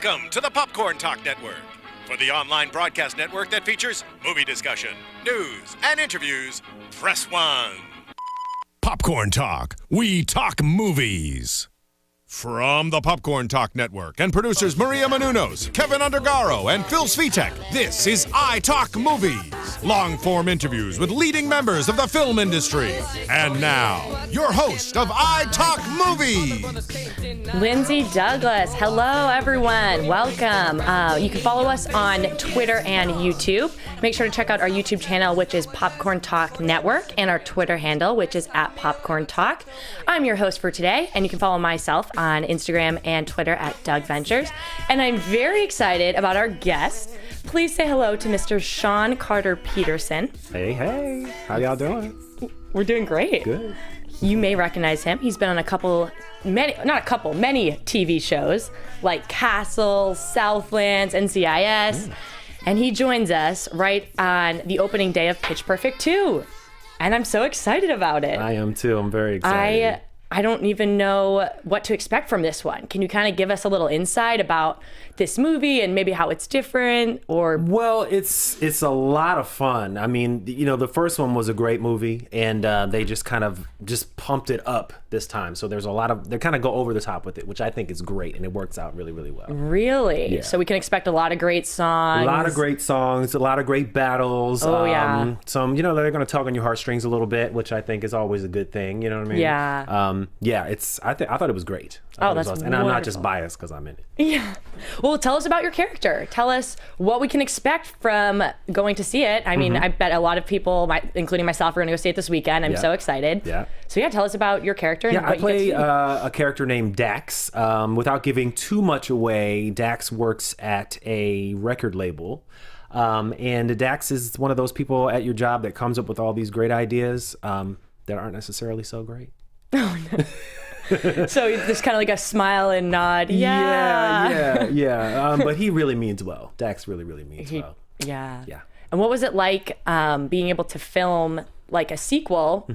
Welcome to the Popcorn Talk Network, for the online broadcast network that features movie discussion, news, and interviews. Press 1. Popcorn Talk. We talk movies. From the Popcorn Talk Network and producers Maria Menounos, Kevin Undergaro, and Phil Svitek, this is iTalk Movies. Long-form interviews with leading members of the film industry. And now, your host of iTalk Movies, Lindsey Douglas. Hello, everyone. Welcome. You can follow us on Twitter and YouTube. Make sure to check out our YouTube channel, which is Popcorn Talk Network, and our Twitter handle, which is @PopcornTalk. I'm your host for today, and you can follow myself on Instagram and Twitter @DougVentures. And I'm very excited about our guest. Please say hello to Mr. Shawn Carter Peterson. Hey. How y'all doing? We're doing great. Good. You may recognize him. He's been on many TV shows like Castle, Southland, NCIS. And he joins us right on the opening day of Pitch Perfect 2. And I'm so excited about it. I am too. I'm very excited. I don't even know what to expect from this one. Can you kind of give us a little insight about this movie and maybe how it's different? Or well, it's a lot of fun. I mean, the first one was a great movie, and they just kind of pumped it up this time. So there's a lot of, they kind of go over the top with it, which I think is great, and it works out really, really well. Really? Yeah. So we can expect a lot of great songs. A lot of great songs, a lot of great battles. Oh, yeah. Some, they're going to tug on your heartstrings a little bit, which I think is always a good thing. You know what I mean? Yeah. I thought it was great. That's awesome. And I'm not just wonderful. biased because I'm in it. Yeah. Well, tell us about your character. Tell us what we can expect from going to see it. I mean, I bet a lot of people, including myself, are going to go see it this weekend. I'm so excited. Yeah. So tell us about your character. And what I play you get to a character named Dax. Without giving too much away, Dax works at a record label. And Dax is one of those people at your job that comes up with all these great ideas that aren't necessarily so great. Oh, no. So there's kind of like a smile and nod. Yeah. But he really means well. Dax really means well. Yeah. And what was it like being able to film like a sequel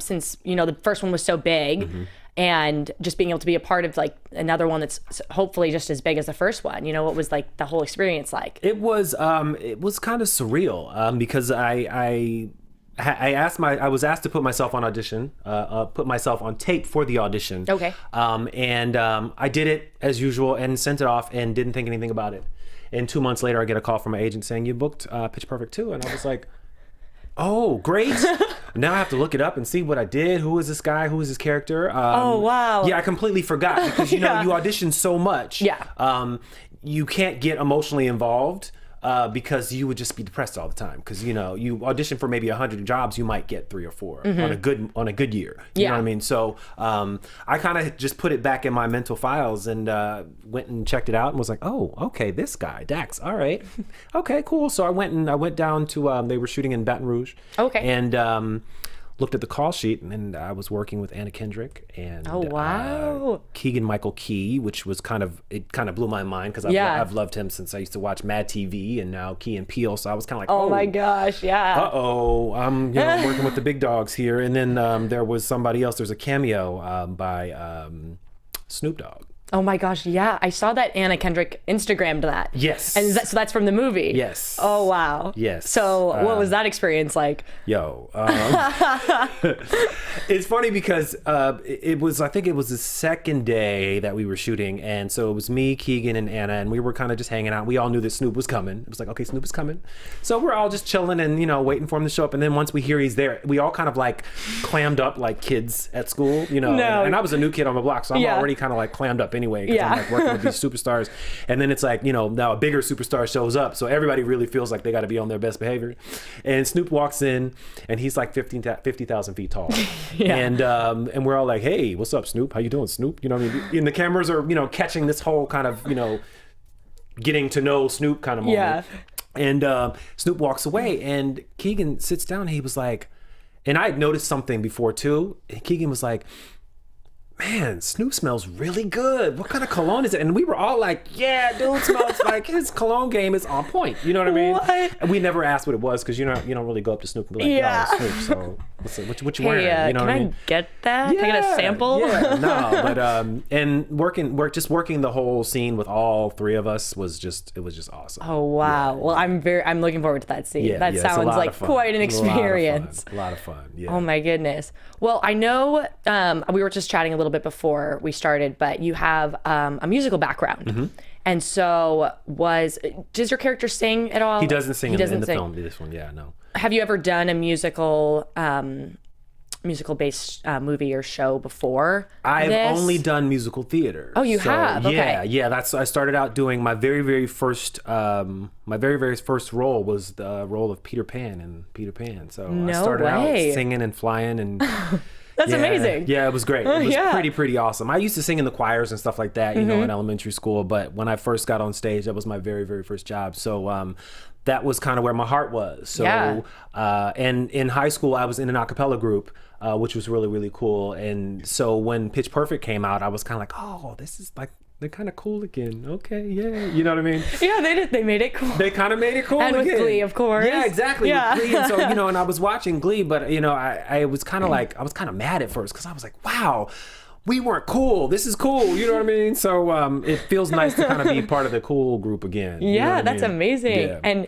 since, the first one was so big and just being able to be a part of like another one that's hopefully just as big as the first one? What was like the whole experience like? It was kind of surreal because I was asked to put myself on audition, put myself on tape for the audition. Okay. And I did it as usual and sent it off and didn't think anything about it. And 2 months later, I get a call from my agent saying, "You booked Pitch Perfect 2." And I was like, "Oh, great." Now I have to look it up and see what I did. Who is this guy? Who is this character? Oh, wow. Yeah, I completely forgot because, you audition so much. Yeah. You can't get emotionally involved. Because you would just be depressed all the time. Because you audition for maybe 100 jobs, you might get 3 or 4 on a good year. You know what I mean? So I kind of just put it back in my mental files and went and checked it out and was like, oh, okay, this guy Dax. All right, okay, cool. So I went down to they were shooting in Baton Rouge. Okay. And looked at the call sheet, and I was working with Anna Kendrick and Keegan-Michael Key, which was kind of blew my mind because I've loved him since I used to watch Mad TV, and now Key and Peele. So I was kind of like, oh my gosh, yeah. I'm working with the big dogs here. And then there was somebody else. There's a cameo by Snoop Dogg. Oh my gosh, yeah. I saw that Anna Kendrick Instagrammed that. Yes. And so that's from the movie? Yes. Oh, wow. Yes. So what was that experience like? It's funny because I think it was the second day that we were shooting. And so it was me, Keegan, and Anna, and we were kind of just hanging out. We all knew that Snoop was coming. It was like, okay, Snoop is coming. So we're all just chilling and, waiting for him to show up. And then once we hear he's there, we all kind of like clammed up like kids at school, No. And I was a new kid on the block, so I'm already kind of like clammed up anyway, because I'm like working with these superstars. And then it's like, now a bigger superstar shows up, so everybody really feels like they got to be on their best behavior. And Snoop walks in, and he's like 50,000 feet tall. And we're all like, hey, what's up, Snoop? How you doing, Snoop? You know what I mean? And the cameras are, catching this whole kind of, getting to know Snoop kind of moment. And Snoop walks away, and Keegan sits down, and he was like, and I had noticed something before too, and Keegan was like, man, Snoop smells really good. What kind of cologne is it? And we were all like, yeah, dude smells like his cologne game is on point. You know what I mean? What? And we never asked what it was because you don't really go up to Snoop and be like, yo, Snoop. So what you wearing? You know can what I mean? Get that? Can I get a sample? Yeah, no, but and working the whole scene with all three of us was just awesome. Oh wow! Well, I'm looking forward to that scene. Yeah, that sounds like quite an experience. A lot of fun. Yeah. Oh my goodness. Well, I know we were just chatting a little bit before we started, but you have a musical background. And so does your character sing at all? He doesn't sing in the film. This one, yeah, no. Have you ever done a musical based movie or show before? I've only done musical theater. Oh, you have? Okay. Yeah. I started out doing my very first role was the role of Peter Pan in Peter Pan. So I started out singing and flying and. That's amazing. Yeah, it was great. It was pretty awesome. I used to sing in the choirs and stuff like that, you know, in elementary school. But when I first got on stage, that was my very first job. So that was kind of where my heart was. So and in high school, I was in an a cappella group, which was really cool. And so when Pitch Perfect came out, I was kind of like, oh, this is like. They're kind of cool again. Okay, yeah. You know what I mean? Yeah, they made it cool. They kind of made it cool and again. And with Glee, of course. Yeah, exactly. Yeah. With Glee. And so, you know, and I was watching Glee, but, you know, I was kind of like, I was kind of mad at first because I was like, wow, we weren't cool. This is cool. You know what I mean? So it feels nice to kind of be part of the cool group again. Yeah, you know that's amazing. Yeah.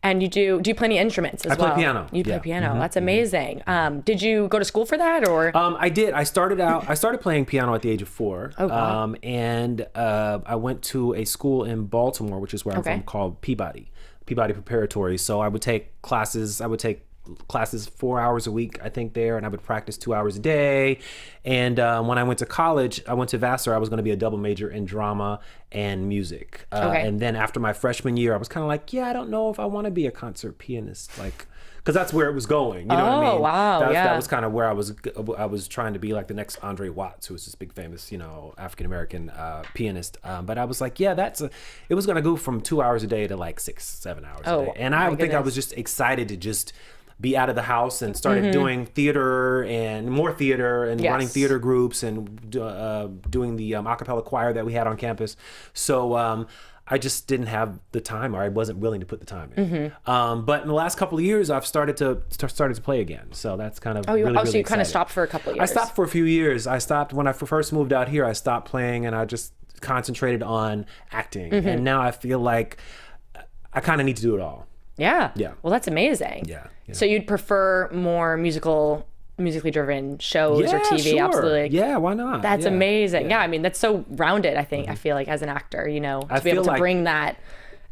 And you do you play any instruments as well? I play piano. You play piano. That's amazing. Did you go to school for that or? I did. I started playing piano at the age of 4. Oh, wow. And I went to a school in Baltimore, which is where I'm from, called Peabody Preparatory. So I would take classes 4 hours a week, I think, there, and I would practice 2 hours a day. And when I went to college, I went to Vassar. I was going to be a double major in drama and music. And then after my freshman year, I was kind of like, I don't know if I want to be a concert pianist, like, because that's where it was going. You know what I mean? Wow, that was kind of where I was trying to be like the next Andre Watts, who was this big famous, you know, African American pianist. But I was like, it was going to go from 2 hours a day to like 6-7 hours a day. And I think I was just excited to just be out of the house and started doing theater and more theater and running theater groups and doing the a cappella choir that we had on campus. So I just didn't have the time, or I wasn't willing to put the time in. But in the last couple of years, I've started to play again. So that's kind of really so you exciting. kind of stopped for a couple of years. I stopped for a few years. I stopped when I first moved out here. I stopped playing and I just concentrated on acting. And now I feel like I kind of need to do it all. Yeah. Well, that's amazing. Yeah. So you'd prefer more musically driven shows or TV? Sure. Absolutely. Yeah, why not? That's amazing. Yeah, I mean, that's so rounded, I think. I feel like as an actor, you know, to be able to bring that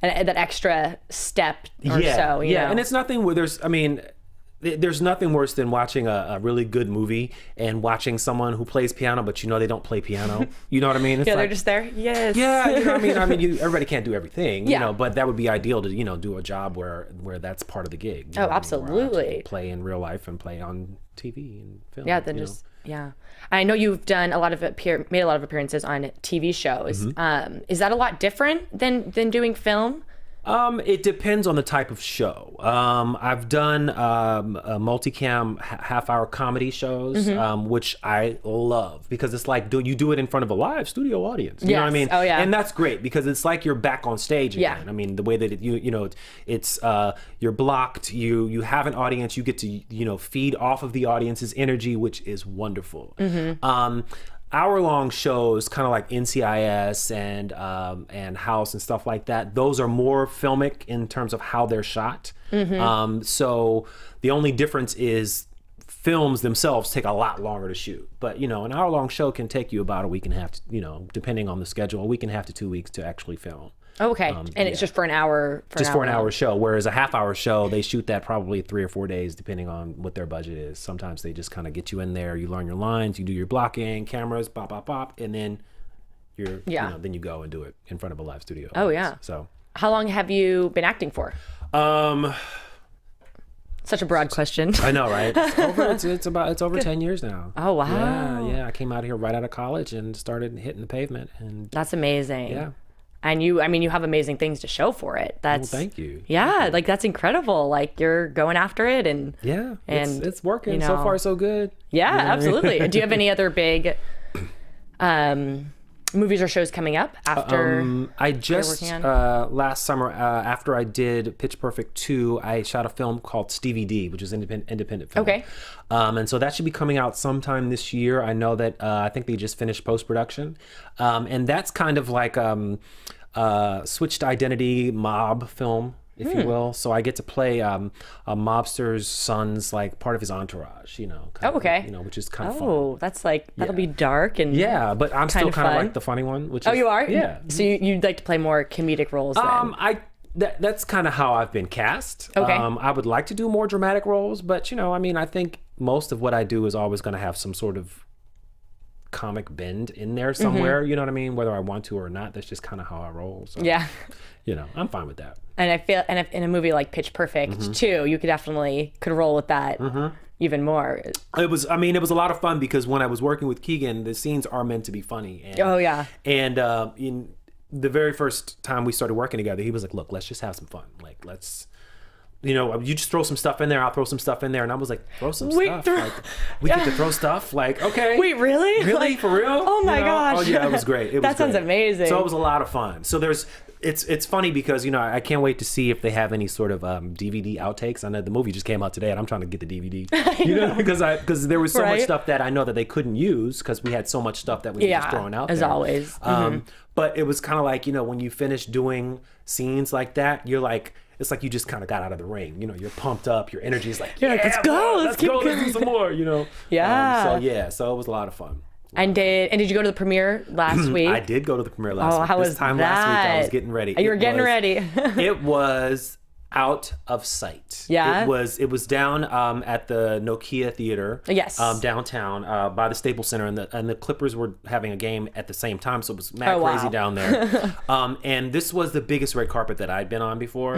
extra step or so, you know. And it's nothing where there's nothing worse than watching a really good movie and watching someone who plays piano, but you know they don't play piano. You know what I mean? It's they're just there. Yes. Yeah, you know what I mean? I mean, everybody can't do everything, you know, but that would be ideal to, you know, do a job where that's part of the gig. Oh, absolutely. Play in real life and play on TV and film. Yeah, then just, yeah. I know you've done made a lot of appearances on TV shows. Is that a lot different than doing film? It depends on the type of show. I've done multicam half-hour comedy shows, which I love because it's like you do it in front of a live studio audience. You know what I mean? Oh yeah. And that's great because it's like you're back on stage again. Yeah. I mean, the way that it's you're blocked. You have an audience. You get to feed off of the audience's energy, which is wonderful. Hour-long shows, kind of like NCIS and House and stuff like that, those are more filmic in terms of how they're shot. So the only difference is films themselves take a lot longer to shoot. But, an hour-long show can take you about a week and a half, depending on the schedule, a week and a half to 2 weeks to actually film. Okay. And it's just for an hour? For an hour show. Whereas a half-hour show, they shoot that probably 3 or 4 days, depending on what their budget is. Sometimes they just kind of get you in there, you learn your lines, you do your blocking, cameras, bop, bop, bop, and then then you go and do it in front of a live studio audience. Oh, yeah. So how long have you been acting for? Such a broad question. I know, right? It's over 10 years now. Oh, wow. Yeah. I came out here right out of college and started hitting the pavement. And that's amazing. Yeah. And you have amazing things to show for it. That's thank you. Yeah, like that's incredible. Like you're going after it and it's working. So far so good. Yeah, absolutely. Do you have any other big movies or shows coming up after? I just last summer, after I did Pitch Perfect 2, I shot a film called Stevie D, which is an independent film. Okay. And so that should be coming out sometime this year. I know that I think they just finished post-production. And that's kind of like switched identity mob film, if you will. So I get to play a mobster's son's, like, part of his entourage, you know. Okay. You know, which is kind of fun. Oh, that's like, that'll be dark and yeah, but I'm still kind of fun. like the funny one. Which Oh, is, you are? Yeah. So you'd like to play more comedic roles then? That's kind of how I've been cast. Okay. I would like to do more dramatic roles, but, you know, I mean, I think most of what I do is always going to have some sort of comic bend in there somewhere, you know what I mean? Whether I want to or not, that's just kind of how I roll. So, Yeah. you know, I'm fine with that. And I feel, and if in a movie like Pitch Perfect too, you could roll with that even more. It was a lot of fun because when I was working with Keegan, the scenes are meant to be funny. And, Oh, yeah. And in the very first time we started working together, he was like, look, let's just have some fun. Like, let's, you know, you just throw some stuff in there, I'll throw some stuff in there. And I was like, throw some stuff. Like, we get to throw stuff? Like, okay. Wait, really? Really? Like, For real? oh my gosh. Oh yeah, it was great. That sounds amazing. So it was a lot of fun. So it's funny because, you know, I can't wait to see if they have any sort of DVD outtakes. I know the movie just came out today and I'm trying to get the DVD. You know, because there was so much stuff that I know that they couldn't use because we had so much stuff that we were just throwing out there. As always. But it was kind of like, you know, when you finish doing scenes like that, you're like, it's like you just kind of got out of the ring. You know, you're pumped up. Your energy is like, yeah, let's go. Let's go. Let's do some more, you know. Yeah. So it was a lot of fun. And did you go to the premiere last week? I did go to the premiere last week. How was this time that? last week I was getting ready. You were getting ready. It was out of sight. Yeah. It was down at the Nokia Theater. Yes. Downtown by the Staples Center, and the Clippers were having a game at the same time, so it was mad crazy down there. And this was the biggest red carpet that I'd been on before,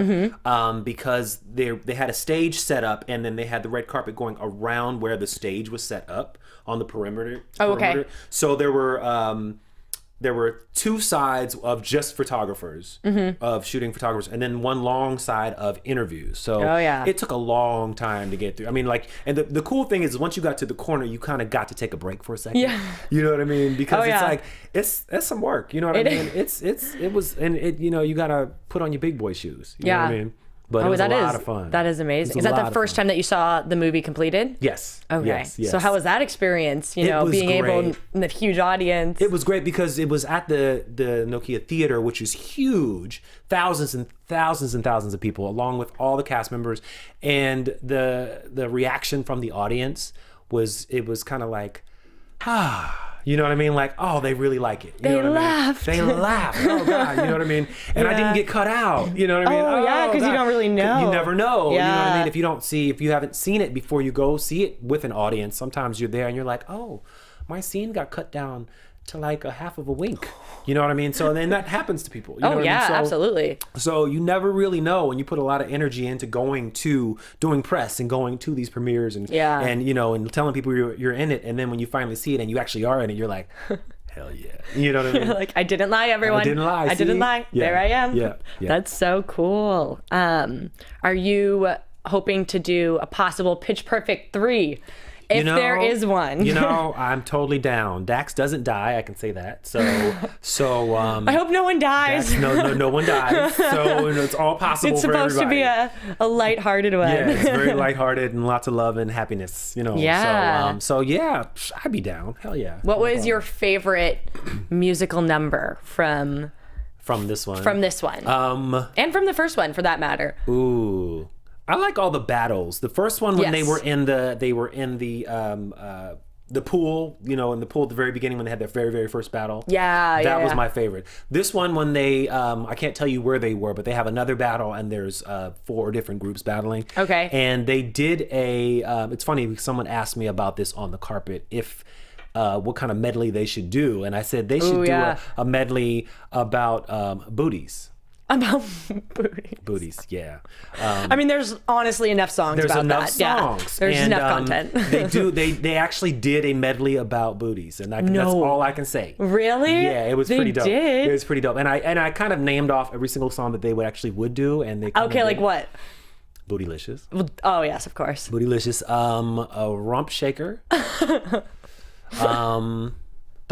because they had a stage set up, and then they had the red carpet going around where the stage was set up on the perimeter. Oh, okay. So there were two sides of just photographers, of shooting photographers, and then one long side of interviews. So it took a long time to get through. I mean, like, and the cool thing is once you got to the corner, you kind of got to take a break for a second. Yeah. You know what I mean? Because it's like, it's some work. You know what I mean? You know, you got to put on your big boy shoes. You know what I mean? But it was a lot of fun. That is amazing. Is that the first time that you saw the movie completed? Yes. Okay. Yes. So how was that experience? You know, being able in the huge audience. It was great because it was at the Nokia Theater, which is huge, thousands and thousands and thousands of people, along with all the cast members, and the reaction from the audience was kind of like, you know what I mean? Like, oh, they really like it. You know what laughed. I mean? They laughed. Oh, God. You know what I mean? And I didn't get cut out. You know what I mean? Oh, yeah, because you don't really know. You never know. Yeah. You know what I mean? If you haven't seen it before you go see it with an audience, sometimes you're there and you're like, oh, my scene got cut down to like a half of a wink. You know what I mean? So then that happens to people. You know what I mean? So, absolutely. So you never really know when you put a lot of energy into doing press and going to these premieres and you know, and telling people you're in it, and then when you finally see it and you actually are in it, you're like, hell yeah. You know what I mean? Like, I didn't lie, everyone. I didn't lie. I didn't lie. Yeah. There I am. Yeah. That's so cool. Are you hoping to do a possible Pitch Perfect 3? If there is one. You know, I'm totally down. Dax doesn't die, I can say that. So I hope no one dies. No one dies. So it's all possible for everybody. It's supposed to be a lighthearted one. Yeah, it's very lighthearted and lots of love and happiness, you know. Yeah. So yeah, I'd be down. Hell yeah. What was your favorite musical number from this one? From this one. And from the first one, for that matter. Ooh. I like all the battles. The first one when they were in the pool, you know, in the pool at the very beginning when they had their very, very first battle. That was my favorite. This one when they, I can't tell you where they were, but they have another battle and there's 4 different groups battling. Okay. And they did it's funny because someone asked me about this on the carpet, if what kind of medley they should do. And I said they should do a medley about booties. About booties, yeah. I mean, there's honestly enough songs about that. There's enough songs. There's enough content. They actually did a medley about booties, and that's all I can say. Really? Yeah, it was pretty dope. Did? It was pretty dope, and I kind of named off every single song that they would do, and they like what? Bootylicious. Oh yes, of course. Bootylicious. A rump shaker. Thong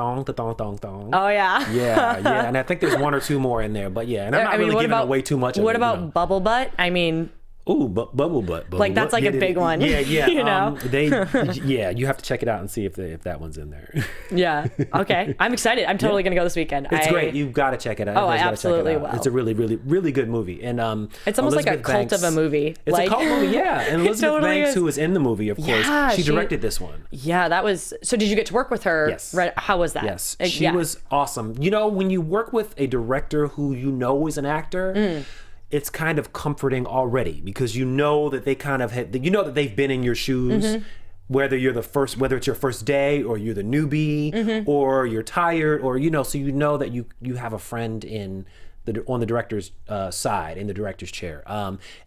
thong, the thong, thong, thong. Oh yeah. Yeah. And I think there's one or two more in there, but yeah. And I'm not really giving away too much. What about bubble butt? I mean. Ooh, bubble butt. Like that's like a big one. Yeah. You know? You have to check it out and see if that one's in there. Yeah. Okay. I'm excited. I'm totally gonna go this weekend. It's great. You've got to check it out. Oh, I absolutely will. It's a really, really, really good movie, and it's almost like a cult of a movie. It's a cult movie, yeah. And Elizabeth totally Banks, is. who was in the movie, of course, she directed this one. Yeah, that was. So did you get to work with her? Yes. Right. How was that? Yes, she was awesome. You know, when you work with a director who you know is an actor. It's kind of comforting already because you know that they kind of that they've been in your shoes, whether it's your first day or you're the newbie or you're tired or so you know that you have a friend on the director's side, in the director's chair.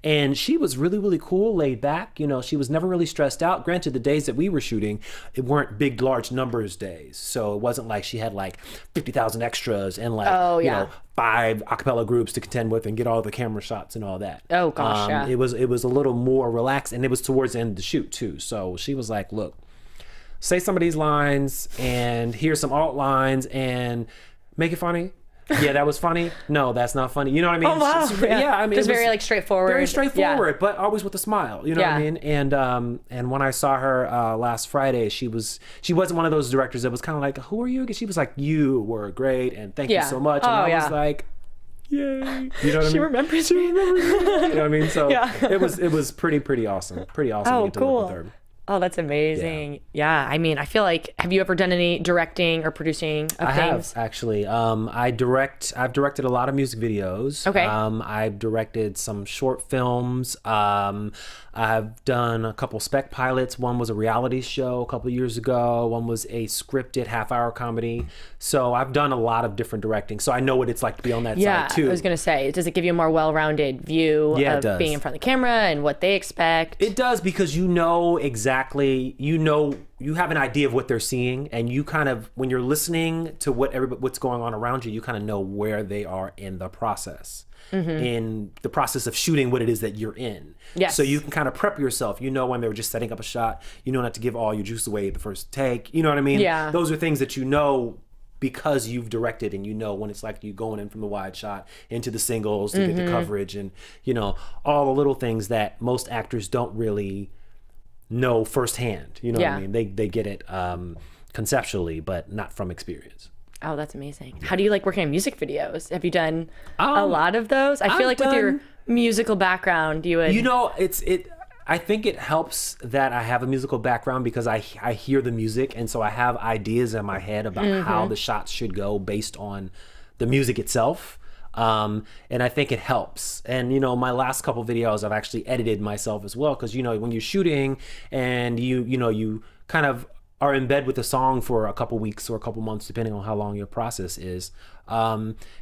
And she was really, really cool, laid back. She was never really stressed out. Granted, the days that we were shooting, it weren't big, large numbers days. So it wasn't like she had like 50,000 extras and 5 a cappella groups to contend with and get all the camera shots and all that. Oh gosh, yeah. It was a little more relaxed, and it was towards the end of the shoot too. So she was like, look, say some of these lines and here's some alt lines and make it funny. Yeah, that was funny. No, that's not funny. You know what I mean? Oh, wow. Yeah, I mean, just very like straightforward. Very straightforward, but always with a smile. You know what I mean? And when I saw her last Friday, she wasn't one of those directors that was kind of like, "Who are you?" She was like, "You were great, and thank you so much." And I was like, "Yay!" You know what I mean? She remembers me. You know what I mean? So it was pretty awesome. Pretty awesome. Oh, to get to cool. work with her. Oh, that's amazing. Yeah. I mean, I feel like, have you ever done any directing or producing of things? I have, actually. I've directed a lot of music videos. Okay. I've directed some short films. I've done a couple spec pilots. One was a reality show a couple of years ago. One was a scripted half-hour comedy. So I've done a lot of different directing. So I know what it's like to be on that side too. I was going to say, does it give you a more well-rounded view of being in front of the camera and what they expect? It does, because you know exactly, you have an idea of what they're seeing, and you kind of, when you're listening to what's going on around you, you kind of know where they are in the process. In the process of shooting what it is that you're in. Yes. So you can kind of prep yourself. You know when they were just setting up a shot. You know not to give all your juice away the first take. You know what I mean? Yeah. Those are things that you know because you've directed, and you know when it's like you going in from the wide shot into the singles to get the coverage, and all the little things that most actors don't really know firsthand. You know what I mean? They get it conceptually, but not from experience. Oh, that's amazing. How do you like working on music videos? Have you done a lot of those? I feel like with your musical background, you would... I think it helps that I have a musical background because I hear the music, and so I have ideas in my head about how the shots should go based on the music itself. And I think it helps. And, my last couple videos, I've actually edited myself as well. Because, when you're shooting and you kind of are in bed with a song for a couple weeks or a couple months, depending on how long your process is,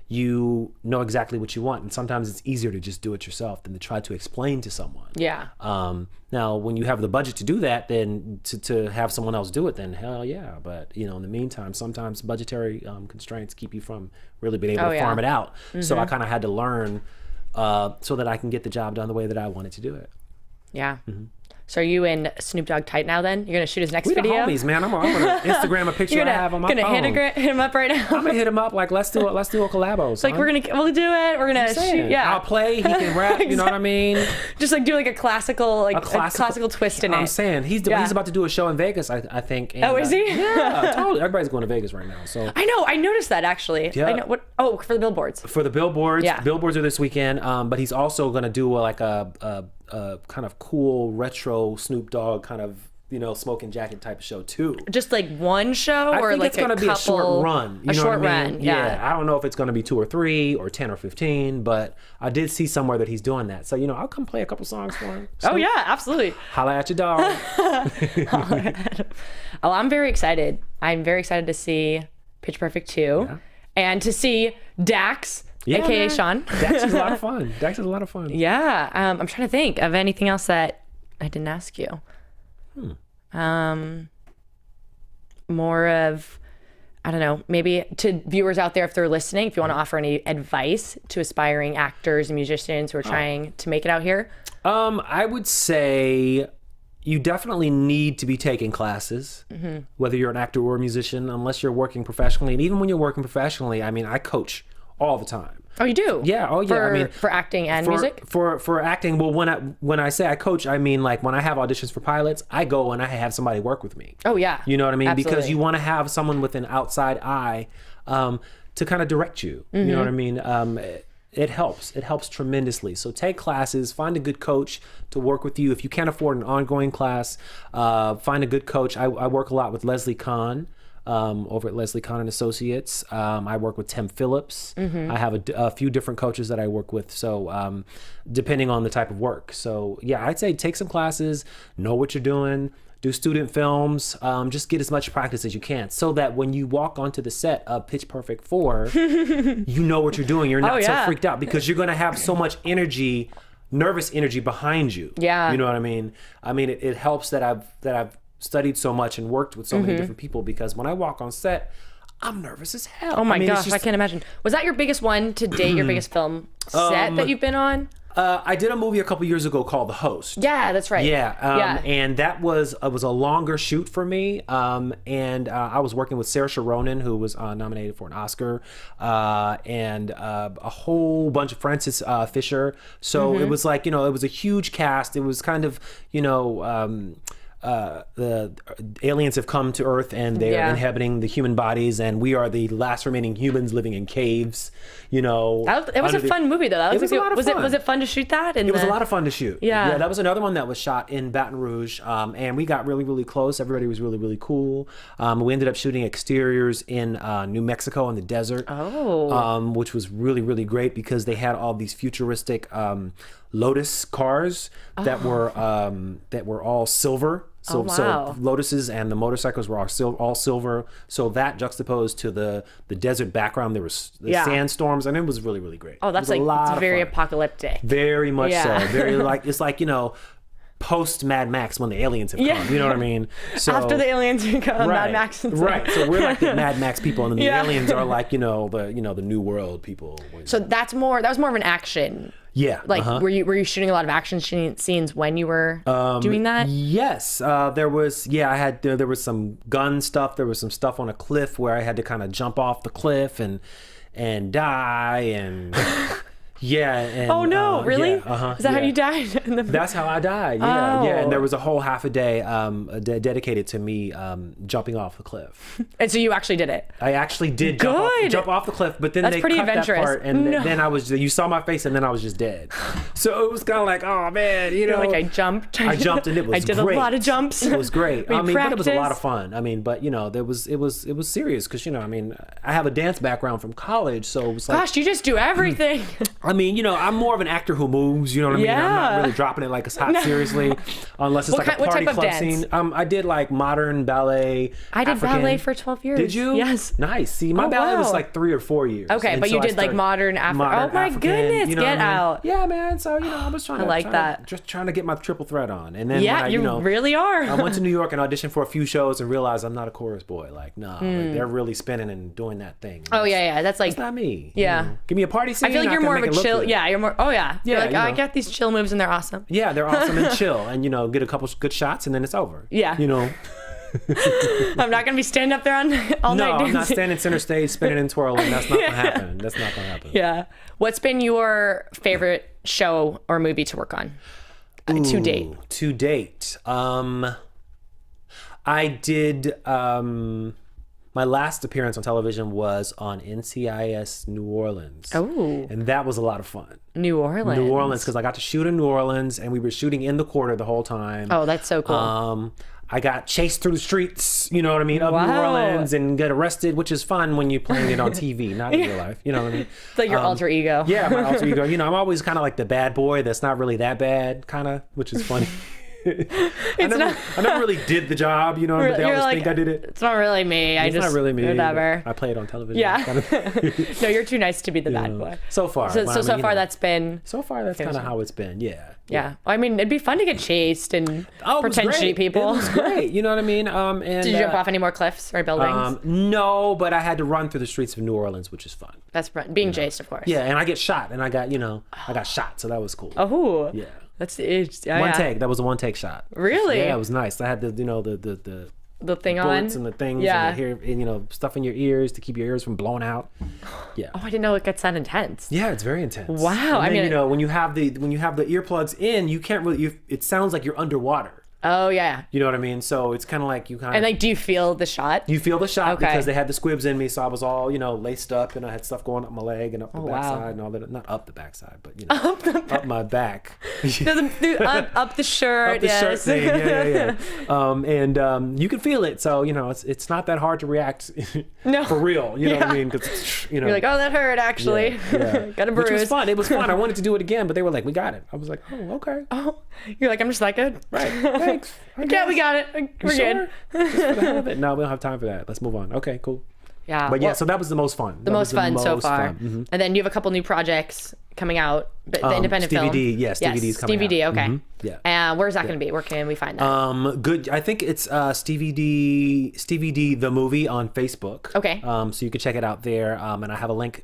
you know exactly what you want. And sometimes it's easier to just do it yourself than to try to explain to someone. Yeah. Now, when you have the budget to do that, then to have someone else do it, then hell yeah. But, in the meantime, sometimes budgetary constraints keep you from really being able to farm it out. So I kind of had to learn so that I can get the job done the way that I wanted to do it. Yeah. So are you in Snoop Dogg tight now then? You're going to shoot his next video? We're the homies, man. I'm going to Instagram a picture I have on my phone. You're going to hit him up right now? I'm going to hit him up like, let's do a collabo. It's like, we'll do it. We're going to shoot. Yeah. I'll play. He can rap. You know what I mean? Just like do like a classical twist in it. I'm saying he's about to do a show in Vegas, I think. And, is he? Yeah, totally. Everybody's going to Vegas right now. So I know. I noticed that actually. Yeah. I know. For the billboards. For the billboards. Yeah. Billboards are this weekend. But he's also going to do a kind of cool retro Snoop Dogg kind of smoking jacket type of show too. Just like one show, or like it's going to be a short run. You know what I mean? Yeah. I don't know if it's going to be 2 or 3 or 10 or 15, but I did see somewhere that he's doing that. So I'll come play a couple songs for him. Snoop. Oh yeah, absolutely. Holla at your dog. Oh, I'm very excited. I'm very excited to see Pitch Perfect 2 and to see Dax. Yeah, AKA man. Shawn. Dax is a lot of fun. Yeah. I'm trying to think of anything else that I didn't ask you. More of, I don't know, maybe to viewers out there, if they're listening, if you want to offer any advice to aspiring actors and musicians who are trying to make it out here. I would say you definitely need to be taking classes, whether you're an actor or a musician, unless you're working professionally. And even when you're working professionally, I mean, I coach all the time. Oh, you do? Yeah. Oh, yeah. For, I mean, for acting and music? For acting. Well, when I say I coach, I mean like when I have auditions for pilots, I go and I have somebody work with me. Oh, yeah. You know what I mean? Absolutely. Because you want to have someone with an outside eye to kind of direct you. You know what I mean? It helps. It helps tremendously. So take classes, find a good coach to work with you. If you can't afford an ongoing class, find a good coach. I work a lot with Leslie Kahn. Over at Leslie Kahn and Associates. I work with Tim Phillips. I have a few different coaches that I work with. So depending on the type of work. So yeah, I'd say take some classes, know what you're doing, do student films, just get as much practice as you can so that when you walk onto the set of Pitch Perfect 4, you know what you're doing. You're not so freaked out because you're going to have so much energy, nervous energy behind you. Yeah. You know what I mean? I mean, it helps that I've studied so much and worked with so many different people because when I walk on set, I'm nervous as hell. Oh my gosh, I can't imagine. Was that your biggest one to date, your biggest film set that you've been on? I did a movie a couple years ago called The Host. Yeah, that's right. Yeah, and that was a longer shoot for me. And I was working with Saoirse Ronan, who was nominated for an Oscar, and a whole bunch of Frances Fisher. So it was like, it was a huge cast. It was kind of, the aliens have come to Earth and they're inhabiting the human bodies, and we are the last remaining humans living in caves. It was a fun movie though. It was a lot of fun. Was it fun to shoot that? It was a lot of fun to shoot. Yeah, that was another one that was shot in Baton Rouge, and we got really, really close. Everybody was really, really cool. We ended up shooting exteriors in New Mexico in the desert. Which was really, really great because they had all these futuristic Lotus cars that were all silver. So Lotuses and the motorcycles were all silver. So that juxtaposed to the desert background, there was the sandstorms, and it was really, really great. Oh, that's it's very apocalyptic. Very much so. Very it's like post Mad Max when the aliens have come. You know what I mean? So after the aliens have come, Mad Max. Right. So we're like the Mad Max people, and then the aliens are like the New World people. So that was more of an action. Yeah. Like, were you shooting a lot of action scenes when you were doing that? Yes. There was some gun stuff. There was some stuff on a cliff where I had to kind of jump off the cliff and die and. Yeah. And, oh no! Really? Yeah, Is that how you died? That's how I died. Yeah, yeah. And there was a whole half a day dedicated to me jumping off the cliff. And so you actually did it. I actually did jump off the cliff, but then that's they pretty cut adventurous. that part, and then you saw my face, and then I was just dead. So it was kind of like, oh man, like I jumped. I jumped, and it was great. I did a lot of jumps. It was great. But it was a lot of fun. But it was serious because I have a dance background from college, so it was like, gosh, you just do everything. I'm more of an actor who moves, you know what I mean? Yeah. I'm not really dropping it like it's hot seriously, unless it's like a party club scene. I did like modern ballet. I did African. ballet for 12 years. Did you? Yes. Nice. See, my ballet was like 3 or 4 years. Okay, but you did like modern African. Oh my goodness, get out. Yeah, man. So, I was just trying to get my triple threat on. And then you really are. I went to New York and auditioned for a few shows and realized I'm not a chorus boy. Like, no, they're really spinning and doing that thing. Oh, yeah. That's not me. Yeah. Give me a party scene. I feel like you're more of a chill. Yeah, you're more. Oh, yeah. Yeah, like, I got these chill moves and they're awesome. Yeah, they're awesome and chill, and get a couple good shots and then it's over. Yeah. I'm not gonna be standing up there all night dancing. No, I'm not standing center stage spinning and twirling. That's not gonna happen. That's not gonna happen. Yeah. What's been your favorite show or movie to work on to date? To date, I did. My last appearance on television was on NCIS New Orleans. Oh. And that was a lot of fun. New Orleans, because I got to shoot in New Orleans, and we were shooting in the quarter the whole time. Oh, that's so cool. I got chased through the streets, of New Orleans, and get arrested, which is fun when you're playing it on TV, not in real life. You know what I mean? It's like your alter ego. Yeah, my alter ego. I'm always kind of like the bad boy that's not really that bad, kind of, which is funny. I never really did the job, but they always think I did it. It's not really me. It's not really me. Whatever. I play it on television. Yeah. No, you're too nice to be the bad boy. So far. So far that's kind of how it's been. Yeah. Yeah. I mean, it'd be fun to get chased and pretend to shoot people. It was great. You know what I mean? And, did you jump off any more cliffs or buildings? No, but I had to run through the streets of New Orleans, which is fun. That's fun. Being chased, of course. Yeah, and I get shot, and I got shot, so that was cool. Oh. Yeah. That's it. One take. That was a one take shot. Really? Yeah, it was nice. I had the thing on and the things and the hair, and stuff in your ears to keep your ears from blowing out. Yeah. Oh, I didn't know it gets that intense. Yeah, it's very intense. Wow. And then, when you have the earplugs in, you can't really. It sounds like you're underwater. Oh yeah. You know what I mean? So it's kind of like And like, do you feel the shot? You feel the shot because they had the squibs in me, so I was all laced up, and I had stuff going up my leg and up the backside and all that. Not up the backside, but up my back. up the shirt. Up the shirt thing. Yeah. And you can feel it, so it's not that hard to react. No. For real. You know what I mean? Because you're like, oh, that hurt actually. Yeah. Got a bruise. Which was fun. It was fun. I wanted to do it again, but they were like, we got it. I was like, oh, okay. Oh, you're like, I'm just that good. Right. Thanks. Yeah, we got it. We're good. Just for the hell of it. No, we don't have time for that. Let's move on. Okay, cool. Yeah. But so that was the most fun. The most fun so far. Mm-hmm. And then you have a couple new projects coming out. The independent film. DVD, yes. DVD's coming out. DVD, okay. Mm-hmm. Yeah. And where's that going to be? Where can we find that? Good. I think it's Stevie D the movie on Facebook. Okay. So you can check it out there. And I have a link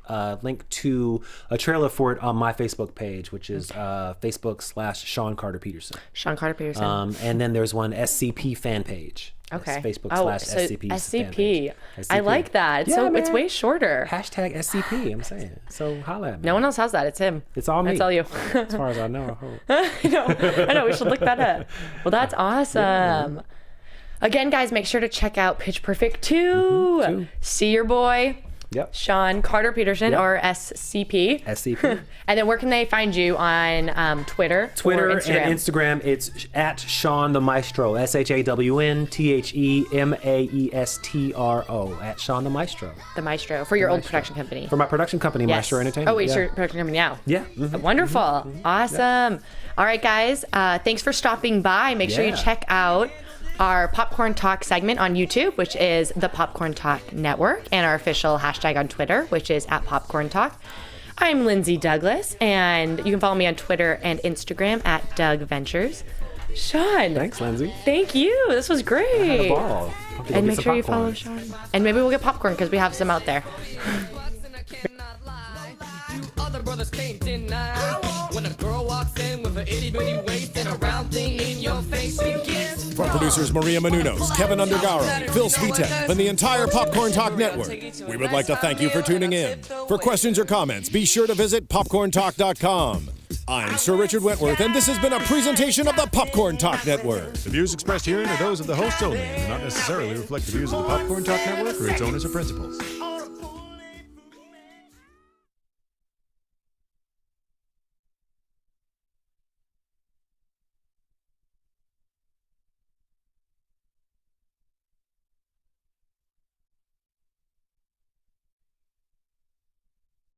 to a trailer for it on my Facebook page, which is Facebook/Shawn Carter Peterson. Shawn Carter Peterson. And then there's one SCP fan page. Okay. Facebook/SCP. SCP. I like that. Yeah, so man. It's way shorter. #SCP. I'm saying. So holla at me. No one else has that. It's him. It's all me. That's all you. As far as I know. I hope. I know. We should look that up. Well, that's awesome. Yeah. Again, guys, make sure to check out Pitch Perfect 2. Mm-hmm. See your boy. Yep. Shawn Carter Peterson, or SCP. SCP. And then where can they find you on Twitter? Twitter or Instagram? and Instagram. It's at Shawn the Maestro. SHAWNTHEMAESTRO. At Shawn the Maestro. The Maestro. For your old production company. For my production company, Maestro Entertainment. Oh, wait, your production company now. Yeah. Mm-hmm. Wonderful. Mm-hmm. Awesome. Yeah. All right, guys. Thanks for stopping by. Make sure you check out our Popcorn Talk segment on YouTube, which is the Popcorn Talk Network, and our official hashtag on Twitter, which is at Popcorn Talk. I'm Lindsey Douglas, and you can follow me on Twitter and Instagram at Doug Ventures. Shawn. Thanks, Lindsey. Thank you. This was great. I had a ball. And make sure you follow Shawn. And maybe we'll get popcorn because we have some out there. Other brothers can't deny when a girl walks in with an itty-bitty waist and a round thing in your face begins. From producers Maria Menounos, Kevin Undergaro, Phil Svitek, and the entire Popcorn Talk Network, we would like to thank you for tuning in. For questions or comments, be sure to visit popcorntalk.com. I'm Sir Richard Wentworth, and this has been a presentation of the Popcorn Talk Network. The views expressed herein are those of the hosts only and do not necessarily reflect the views of the Popcorn Talk Network or its owners or principals.